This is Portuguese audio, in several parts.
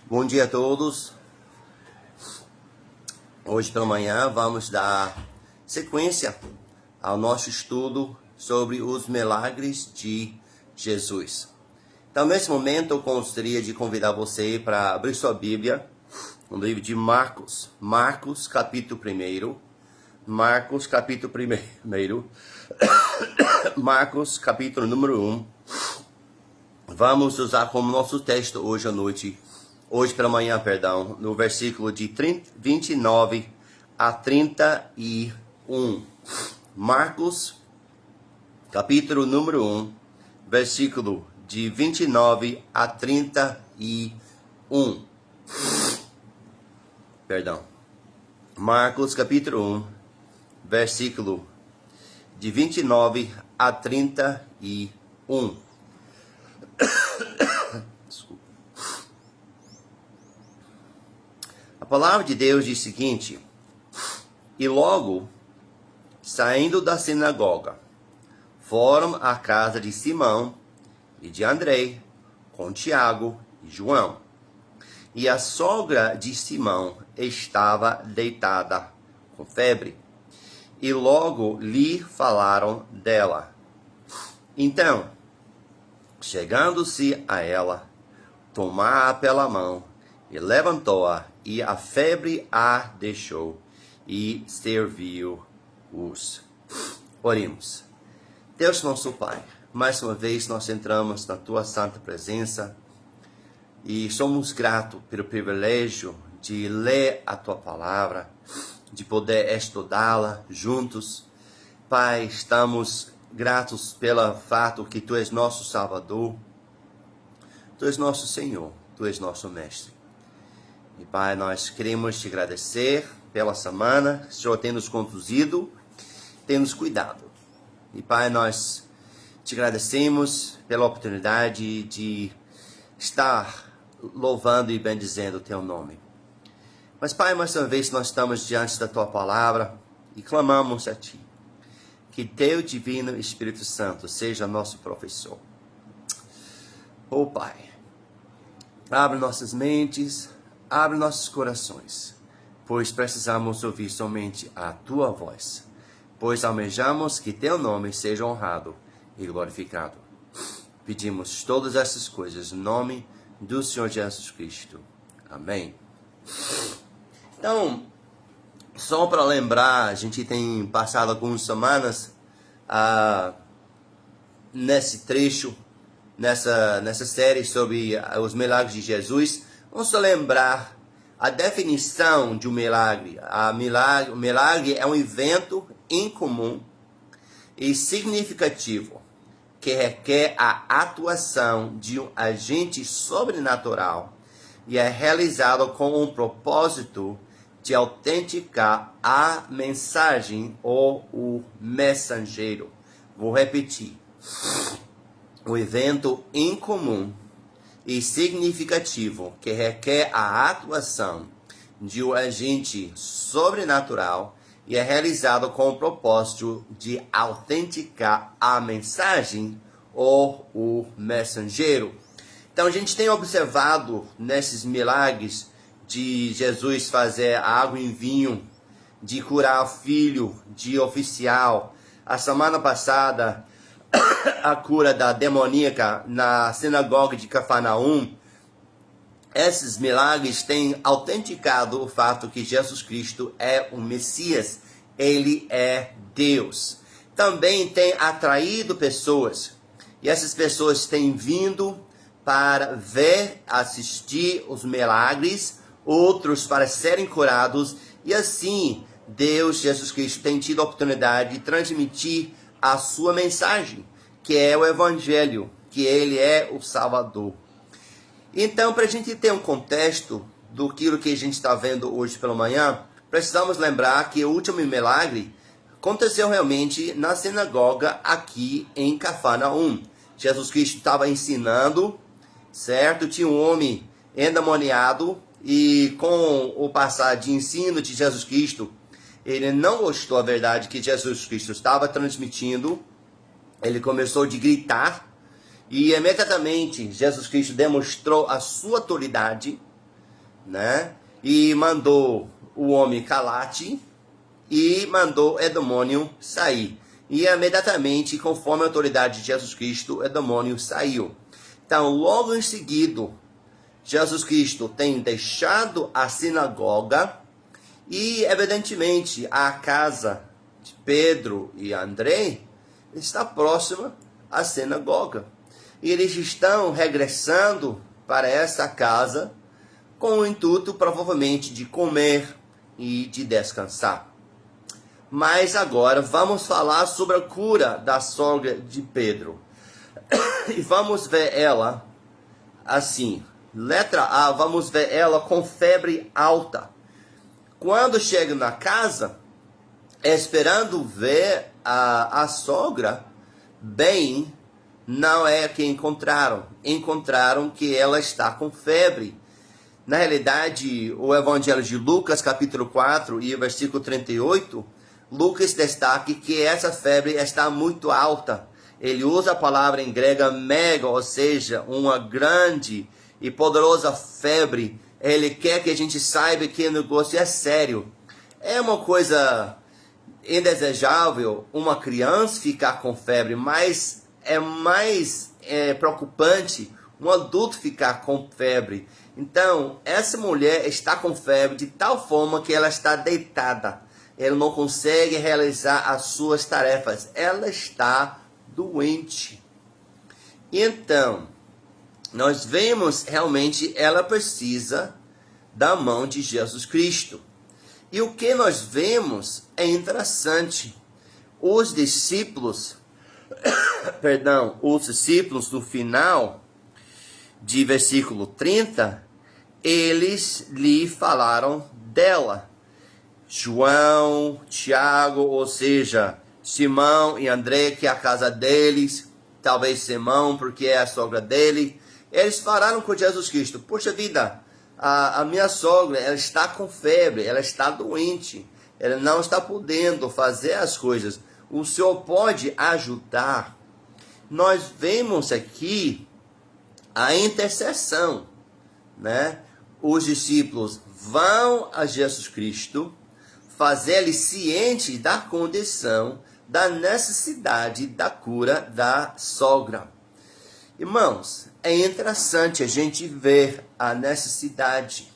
Bom dia a todos. Hoje pela manhã vamos dar sequência ao nosso estudo sobre os milagres de Jesus. Então, nesse momento, eu gostaria de convidar você para abrir sua Bíblia no livro de Marcos. Marcos, capítulo 1. Marcos, capítulo 1. Marcos, capítulo número 1. Vamos usar como nosso texto hoje pela manhã, no versículo de 29 a 31. Marcos, capítulo número 1, versículo de 29 a 31. Marcos, capítulo 1, versículo de 29 a 31. Desculpa. A palavra de Deus diz o seguinte: e logo, saindo da sinagoga, foram à casa de Simão e de André, com Tiago e João. E a sogra de Simão estava deitada com febre, e logo lhe falaram dela. Então, chegando-se a ela, tomou-a pela mão e levantou-a, e a febre a deixou, e serviu-os. Oremos. Deus nosso Pai, mais uma vez nós entramos na Tua santa presença e somos gratos pelo privilégio de ler a Tua palavra, de poder estudá-la juntos. Pai, estamos gratos pelo fato que Tu és nosso Salvador, Tu és nosso Senhor, Tu és nosso Mestre. E Pai, nós queremos Te agradecer pela semana que o Senhor tem nos conduzido, tem nos cuidado. E Pai, nós Te agradecemos pela oportunidade de estar louvando e bendizendo o Teu nome. Mas Pai, mais uma vez nós estamos diante da Tua palavra e clamamos a Ti. Que Teu divino Espírito Santo seja nosso professor. Oh Pai, abre nossas mentes, abre nossos corações, pois precisamos ouvir somente a Tua voz, pois almejamos que Teu nome seja honrado e glorificado. Pedimos todas essas coisas no nome do Senhor Jesus Cristo. Amém. Então, só para lembrar, a gente tem passado algumas semanas nesse trecho, nessa série sobre os milagres de Jesus. Vamos só lembrar a definição de um milagre. O milagre é um evento incomum e significativo que requer a atuação de um agente sobrenatural e é realizado com um propósito de autenticar a mensagem ou o mensageiro. Vou repetir. Um evento incomum e significativo que requer a atuação de um agente sobrenatural e é realizado com o propósito de autenticar a mensagem ou o mensageiro. Então a gente tem observado nesses milagres de Jesus fazer água em vinho, de curar o filho de oficial. A semana passada, a cura da demoníaca na sinagoga de Cafarnaum. Esses milagres têm autenticado o fato que Jesus Cristo é o Messias, Ele é Deus. Também tem atraído pessoas, e essas pessoas têm vindo para ver, assistir os milagres, outros para serem curados, e assim Deus, Jesus Cristo, tem tido a oportunidade de transmitir a sua mensagem, que é o Evangelho, que Ele é o Salvador. Então, para a gente ter um contexto do que a gente está vendo hoje pela manhã, precisamos lembrar que o último milagre aconteceu realmente na sinagoga aqui em Cafarnaum. Jesus Cristo estava ensinando, certo? Tinha um homem endemoniado e com o passar de ensino de Jesus Cristo, ele não gostou, a verdade, que Jesus Cristo estava transmitindo. Ele começou a gritar E imediatamente Jesus Cristo demonstrou a sua autoridade, né? E mandou o homem calar-te e mandou o demônio sair. E imediatamente, conforme a autoridade de Jesus Cristo, o demônio saiu. Então, logo em seguida, Jesus Cristo tem deixado a sinagoga e, evidentemente, a casa de Pedro e André está próxima à sinagoga. E eles estão regressando para essa casa com o intuito, provavelmente, de comer e de descansar. Mas agora vamos falar sobre a cura da sogra de Pedro. E vamos ver ela assim. Letra A, vamos ver ela com febre alta. Quando chega na casa, esperando ver a sogra, bem, não é que encontraram. Encontraram que ela está com febre. Na realidade, o Evangelho de Lucas, capítulo 4 e versículo 38, Lucas destaca que essa febre está muito alta. Ele usa a palavra em grega mega, ou seja, uma grande e poderosa febre. Ele quer que a gente saiba que o negócio é sério. É uma coisa indesejável uma criança ficar com febre, mas é mais preocupante um adulto ficar com febre. Então, essa mulher está com febre de tal forma que ela está deitada. Ela não consegue realizar as suas tarefas. Ela está doente. Então, nós vemos realmente ela precisa da mão de Jesus Cristo. E o que nós vemos é interessante. Os discípulos no final de versículo 30, eles lhe falaram dela. João, Tiago, ou seja, Simão e André, que é a casa deles, talvez Simão, porque é a sogra dele, eles falaram com Jesus Cristo: poxa vida, a minha sogra, ela está com febre, ela está doente, ela não está podendo fazer as coisas, o Senhor pode ajudar? Nós vemos aqui a intercessão, né? Os discípulos vão a Jesus Cristo, fazer-lhe ciente da condição, da necessidade da cura da sogra. Irmãos, é interessante a gente ver a necessidade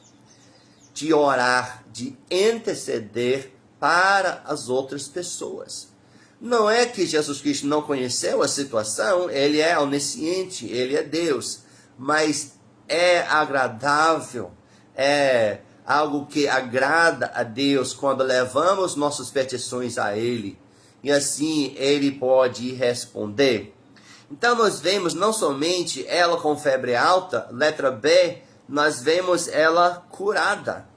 de orar, de interceder para as outras pessoas. Não é que Jesus Cristo não conheceu a situação, ele é onisciente, ele é Deus, mas é agradável, é algo que agrada a Deus quando levamos nossas petições a Ele. E assim Ele pode responder. Então nós vemos não somente ela com febre alta, letra B, nós vemos ela curada.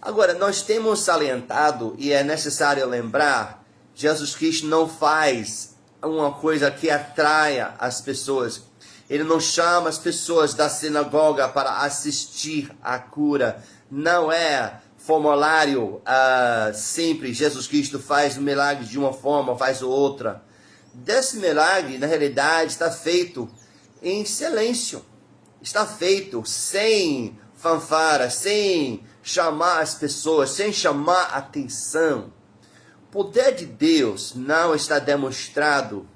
Agora, nós temos salientado, e é necessário lembrar, Jesus Cristo não faz uma coisa que atraia as pessoas. Ele não chama as pessoas da sinagoga para assistir à cura. Não é formulário sempre. Jesus Cristo faz o milagre de uma forma, faz outra. Desse milagre, na realidade, está feito em silêncio. Está feito sem fanfara, sem chamar as pessoas, sem chamar atenção. O poder de Deus não está demonstrado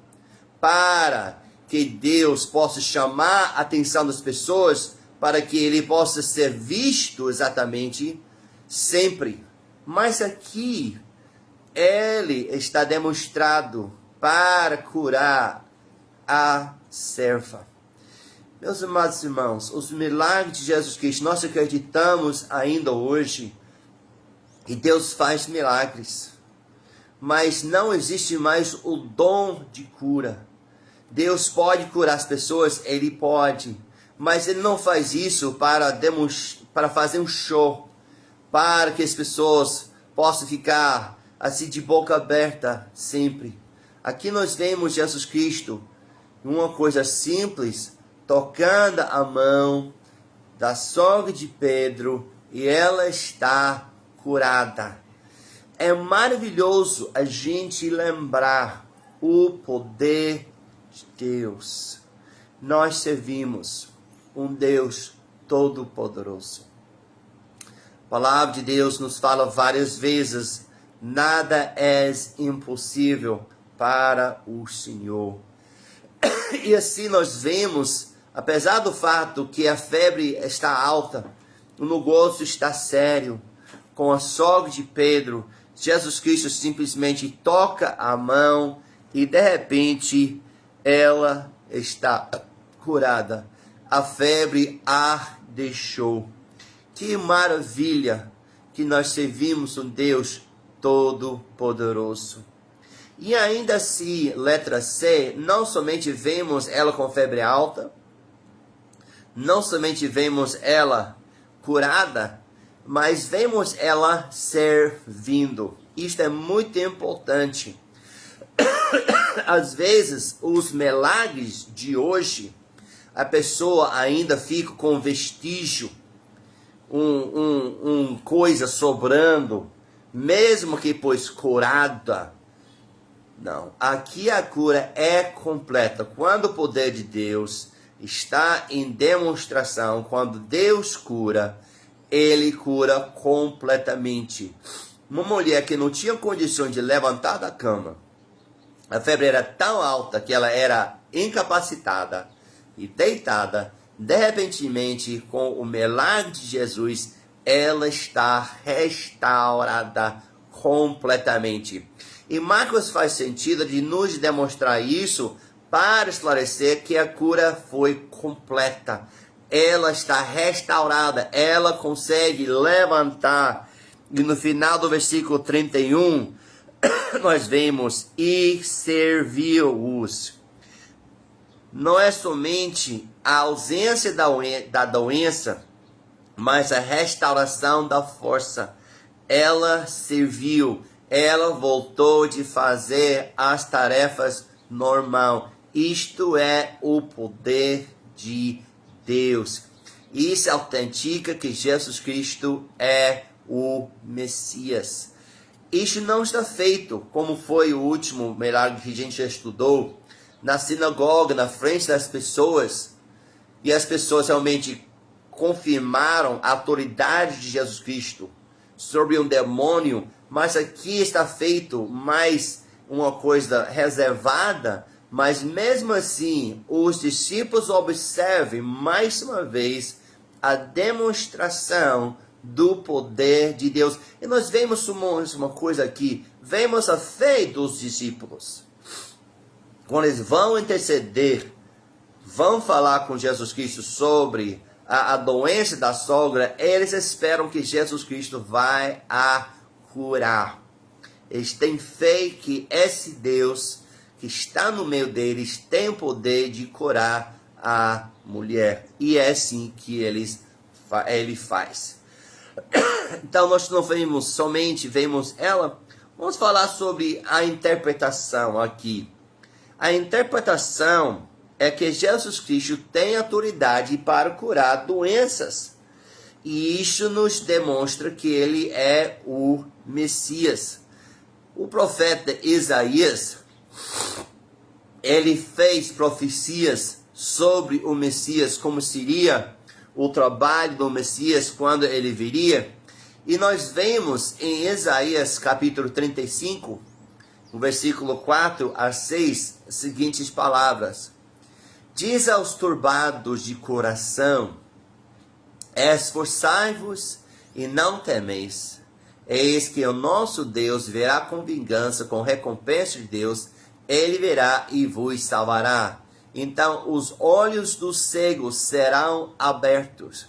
para que Deus possa chamar a atenção das pessoas, para que ele possa ser visto exatamente sempre. Mas aqui, ele está demonstrado para curar a serva. Meus amados irmãos, os milagres de Jesus Cristo, nós acreditamos ainda hoje que Deus faz milagres, mas não existe mais o dom de cura. Deus pode curar as pessoas, Ele pode, mas Ele não faz isso para fazer um show, para que as pessoas possam ficar assim de boca aberta sempre. Aqui nós vemos Jesus Cristo, uma coisa simples, tocando a mão da sogra de Pedro e ela está curada. É maravilhoso a gente lembrar o poder de Deus. nós servimos um Deus todo-poderoso. A palavra de Deus nos fala várias vezes: nada é impossível para o Senhor. E assim nós vemos, apesar do fato que a febre está alta, o negócio está sério, com a sogra de Pedro, Jesus Cristo simplesmente toca a mão e de repente ela está curada. A febre a deixou. Que maravilha que nós servimos um Deus todo-poderoso. E ainda assim, letra C, não somente vemos ela com febre alta, não somente vemos ela curada, mas vemos ela servindo. Isto é muito importante. Às vezes, os milagres de hoje, a pessoa ainda fica com vestígio, coisa sobrando, mesmo que pois curada. Não, aqui a cura é completa. Quando o poder de Deus está em demonstração, quando Deus cura, Ele cura completamente. Uma mulher que não tinha condições de levantar da cama, a febre era tão alta que ela era incapacitada e deitada, de repentemente, com o milagre de Jesus, ela está restaurada completamente. E Marcos faz sentido de nos demonstrar isso para esclarecer que a cura foi completa. Ela está restaurada, ela consegue levantar. E no final do versículo 31, nós vemos: e serviu-os. Não é somente a ausência da doença, mas a restauração da força. Ela serviu, ela voltou de fazer as tarefas normal. Isto é o poder de Deus. Isso autentica que Jesus Cristo é o Messias. Isto não está feito como foi o último milagre que a gente já estudou, na sinagoga, na frente das pessoas, e as pessoas realmente confirmaram a autoridade de Jesus Cristo sobre um demônio, mas aqui está feito mais uma coisa reservada, mas mesmo assim os discípulos observem mais uma vez a demonstração do poder de Deus. E nós vemos uma coisa aqui, vemos a fé dos discípulos. Quando eles vão interceder, vão falar com Jesus Cristo sobre a doença da sogra, eles esperam que Jesus Cristo vai a curar. Eles têm fé que esse Deus que está no meio deles tem o poder de curar a mulher. E é assim que ele faz. Então nós não vemos ela. Vamos falar sobre a interpretação aqui. A interpretação é que Jesus Cristo tem autoridade para curar doenças. E isso nos demonstra que ele é o Messias. O profeta Isaías, ele fez profecias sobre o Messias, como seria o trabalho do Messias quando ele viria. E nós vemos em Isaías capítulo 35, no versículo 4 a 6, as seguintes palavras: diz aos turbados de coração: esforçai-vos e não temeis. Eis que o nosso Deus verá com vingança, com recompensa de Deus, ele verá e vos salvará. Então os olhos dos cegos serão abertos,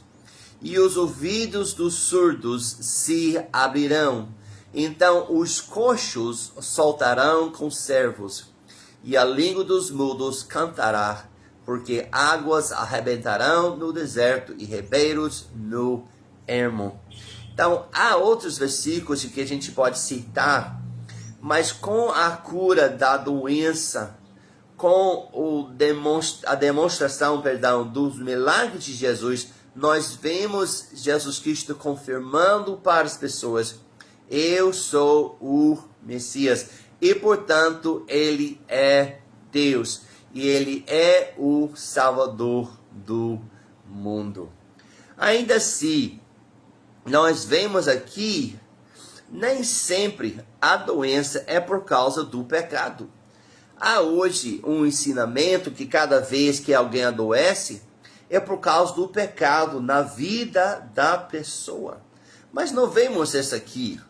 e os ouvidos dos surdos se abrirão. Então os coxos soltarão conservos, e a língua dos mudos cantará, porque águas arrebentarão no deserto e ribeiros no ermo. Então há outros versículos que a gente pode citar, mas com a cura da doença, com a demonstração, dos milagres de Jesus, nós vemos Jesus Cristo confirmando para as pessoas: eu sou o Messias, e portanto ele é Deus. e Ele é o Salvador do mundo. Ainda assim, nós vemos aqui, nem sempre a doença é por causa do pecado. Há hoje um ensinamento que cada vez que alguém adoece, é por causa do pecado na vida da pessoa. Mas não vemos isso aqui.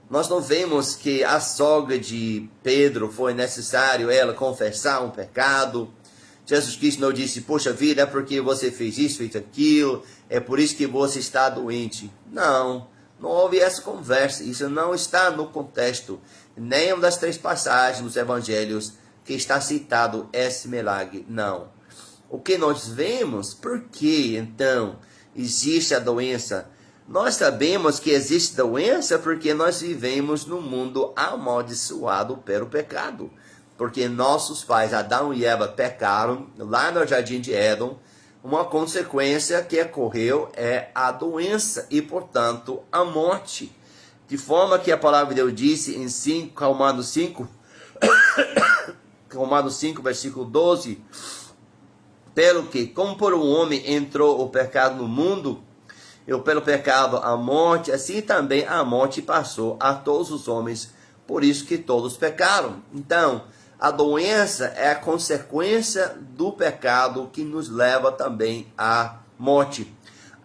Nós não vemos que a sogra de Pedro foi necessário ela confessar um pecado. Jesus Cristo não disse, poxa vida, é porque você fez isso, fez aquilo, é por isso que você está doente. Não, não houve essa conversa. Isso não está no contexto, nenhuma das 3 passagens dos evangelhos que está citado esse milagre. Não. O que nós vemos, por que então existe a doença? Nós sabemos que existe doença porque nós vivemos num mundo amaldiçoado pelo pecado. Porque nossos pais, Adão e Eva, pecaram lá no Jardim de Éden. Uma consequência que ocorreu é a doença e, portanto, a morte. De forma que a palavra de Deus disse em Romanos 5, versículo 12, pelo que, como por um homem entrou o pecado no mundo, e pelo pecado a morte, assim também a morte passou a todos os homens, por isso que todos pecaram. Então, a doença é a consequência do pecado que nos leva também à morte.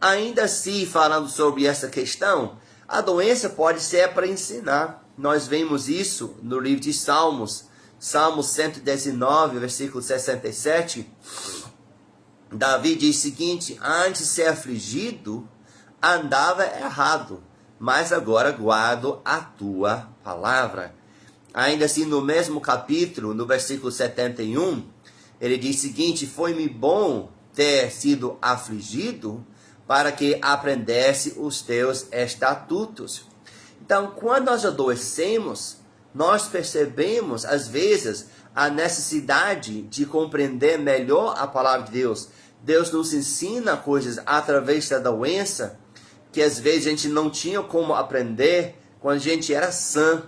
Ainda assim, falando sobre essa questão, a doença pode ser para ensinar. Nós vemos isso no livro de Salmos, Salmo 119, versículo 67. Davi diz o seguinte, antes de ser afligido, andava errado, mas agora guardo a tua palavra. Ainda assim, no mesmo capítulo, no versículo 71, ele diz o seguinte, foi-me bom ter sido afligido, para que aprendesse os teus estatutos. Então, quando nós adoecemos, nós percebemos, às vezes, a necessidade de compreender melhor a palavra de Deus. Deus nos ensina coisas através da doença, que às vezes a gente não tinha como aprender quando a gente era sã.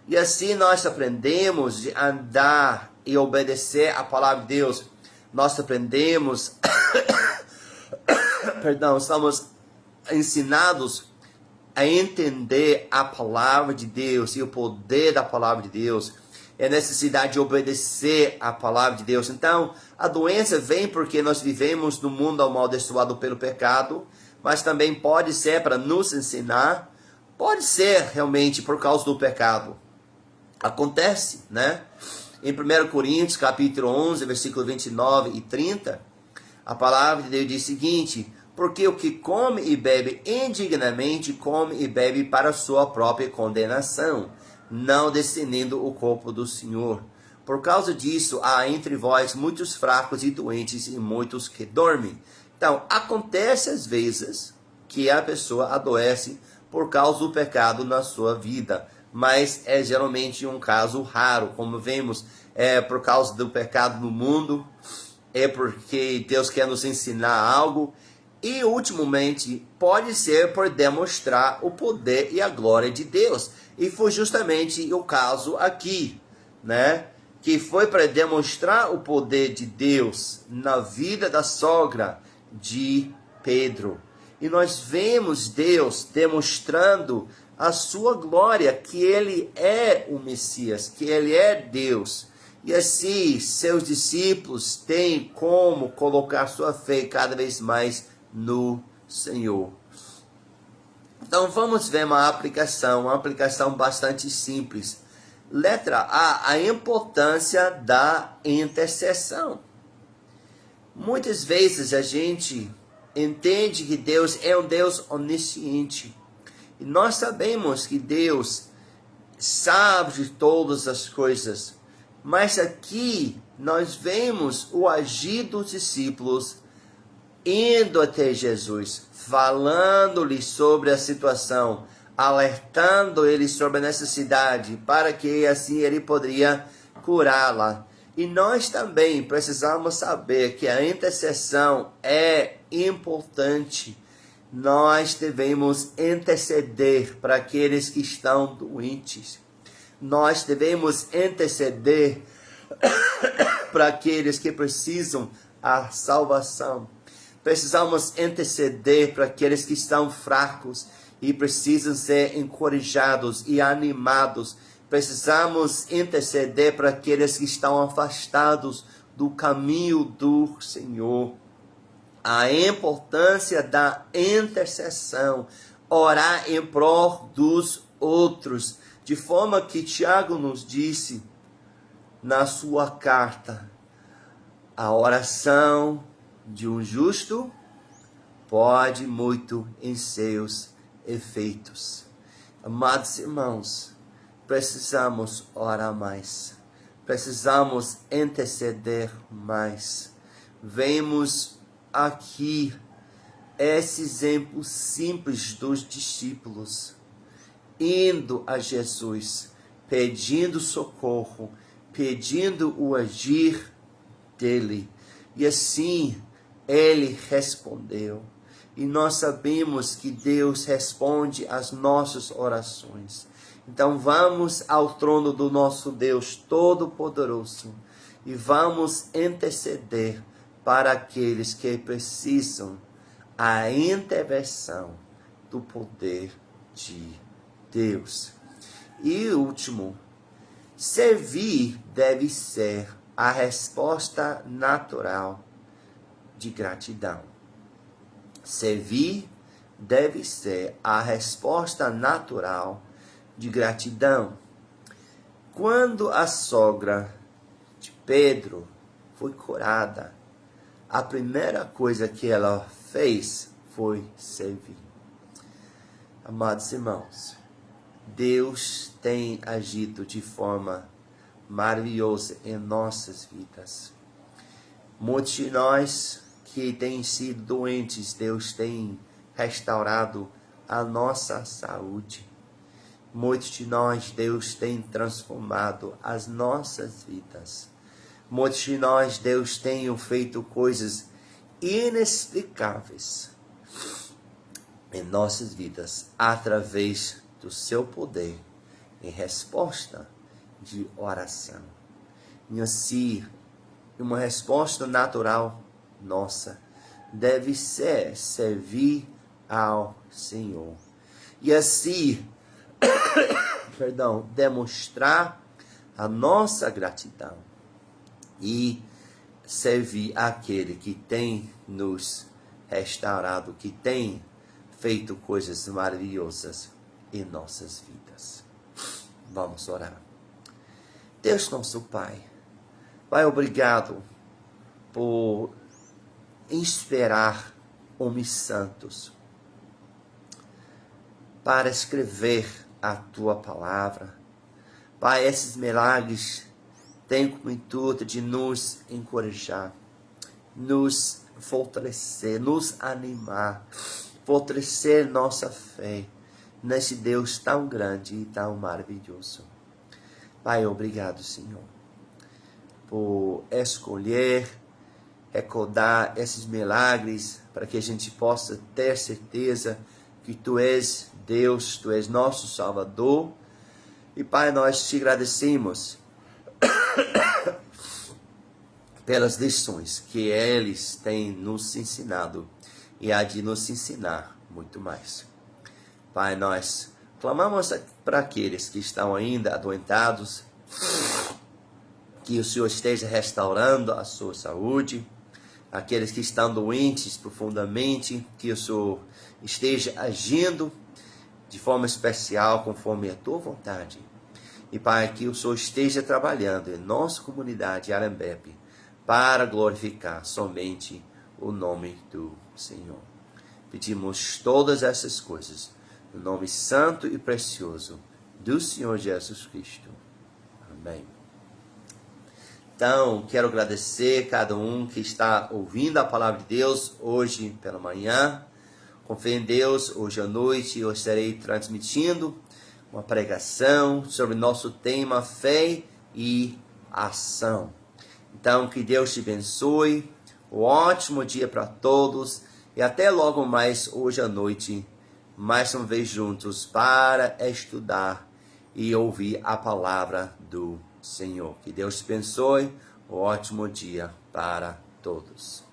E assim nós aprendemos de andar e obedecer a palavra de Deus. Nós aprendemos, estamos ensinados a entender a palavra de Deus e o poder da palavra de Deus. É a necessidade de obedecer a palavra de Deus. Então, a doença vem porque nós vivemos num mundo amaldiçoado pelo pecado, mas também pode ser para nos ensinar, pode ser realmente por causa do pecado. Acontece, né? Em 1 Coríntios, capítulo 11, versículo 29 e 30, a palavra de Deus diz o seguinte, porque o que come e bebe indignamente, come e bebe para sua própria condenação, não discernindo o corpo do Senhor. Por causa disso, há entre vós muitos fracos e doentes e muitos que dormem. Então, acontece às vezes que a pessoa adoece por causa do pecado na sua vida, mas é geralmente um caso raro, como vemos, é por causa do pecado no mundo, é porque Deus quer nos ensinar algo, e ultimamente pode ser por demonstrar o poder e a glória de Deus, e foi justamente o caso aqui, né? Que foi para demonstrar o poder de Deus na vida da sogra de Pedro. E nós vemos Deus demonstrando a sua glória, que ele é o Messias, que ele é Deus. E assim, seus discípulos têm como colocar sua fé cada vez mais no Senhor. Então vamos ver uma aplicação bastante simples. Letra A, a importância da intercessão. Muitas vezes a gente entende que Deus é um Deus onisciente. E nós sabemos que Deus sabe de todas as coisas. Mas aqui nós vemos o agir dos discípulos indo até Jesus, falando-lhe sobre a situação, alertando ele sobre a necessidade, para que assim ele poderia curá-la. E nós também precisamos saber que a intercessão é importante. Nós devemos interceder para aqueles que estão doentes. Nós devemos interceder para aqueles que precisam a salvação. Precisamos interceder para aqueles que estão fracos e precisam ser encorajados e animados. Precisamos interceder para aqueles que estão afastados do caminho do Senhor. A importância da intercessão, orar em prol dos outros, de forma que Tiago nos disse na sua carta, a oração de um justo pode muito em seus efeitos. Amados irmãos, precisamos orar mais, precisamos interceder mais. Vemos aqui esse exemplo simples dos discípulos indo a Jesus, pedindo socorro, pedindo o agir dele. E assim ele respondeu. E nós sabemos que Deus responde às nossas orações. Então vamos ao trono do nosso Deus Todo-Poderoso e vamos interceder para aqueles que precisam a intervenção do poder de Deus. E último, servir deve ser a resposta natural de gratidão. Servir deve ser a resposta natural de gratidão. Quando a sogra de Pedro foi curada, a primeira coisa que ela fez foi servir. Amados irmãos, Deus tem agido de forma maravilhosa em nossas vidas. Muitos de nós que têm sido doentes, Deus tem restaurado a nossa saúde. Muitos de nós, Deus tem transformado as nossas vidas. Muitos de nós, Deus tem feito coisas inexplicáveis em nossas vidas, através do seu poder, em resposta de oração. E assim, uma resposta natural nossa deve ser servir ao Senhor. E assim, demonstrar a nossa gratidão e servir aquele que tem nos restaurado, que tem feito coisas maravilhosas em nossas vidas. Vamos orar. Deus nosso Pai, Pai, obrigado por inspirar homens santos para escrever a Tua palavra. Pai, esses milagres têm como intuito de nos encorajar, nos fortalecer, nos animar, fortalecer nossa fé nesse Deus tão grande e tão maravilhoso. Pai, obrigado, Senhor, por escolher, recordar esses milagres, para que a gente possa ter certeza que Tu és Deus, Tu és nosso Salvador. E Pai, nós te agradecemos pelas lições que eles têm nos ensinado e há de nos ensinar muito mais. Pai, nós clamamos para aqueles que estão ainda adoentados, que o Senhor esteja restaurando a sua saúde, aqueles que estão doentes profundamente, que o Senhor esteja agindo de forma especial, conforme a Tua vontade. E Pai, que o Senhor esteja trabalhando em nossa comunidade Arembepe, para glorificar somente o nome do Senhor. Pedimos todas essas coisas no nome santo e precioso do Senhor Jesus Cristo. Amém. Então, quero agradecer a cada um que está ouvindo a palavra de Deus hoje pela manhã. Com fé em Deus, hoje à noite eu estarei transmitindo uma pregação sobre nosso tema fé e ação. Então, que Deus te abençoe, um ótimo dia para todos e até logo mais hoje à noite, mais uma vez juntos para estudar e ouvir a palavra do Senhor. Que Deus te abençoe, ótimo dia para todos.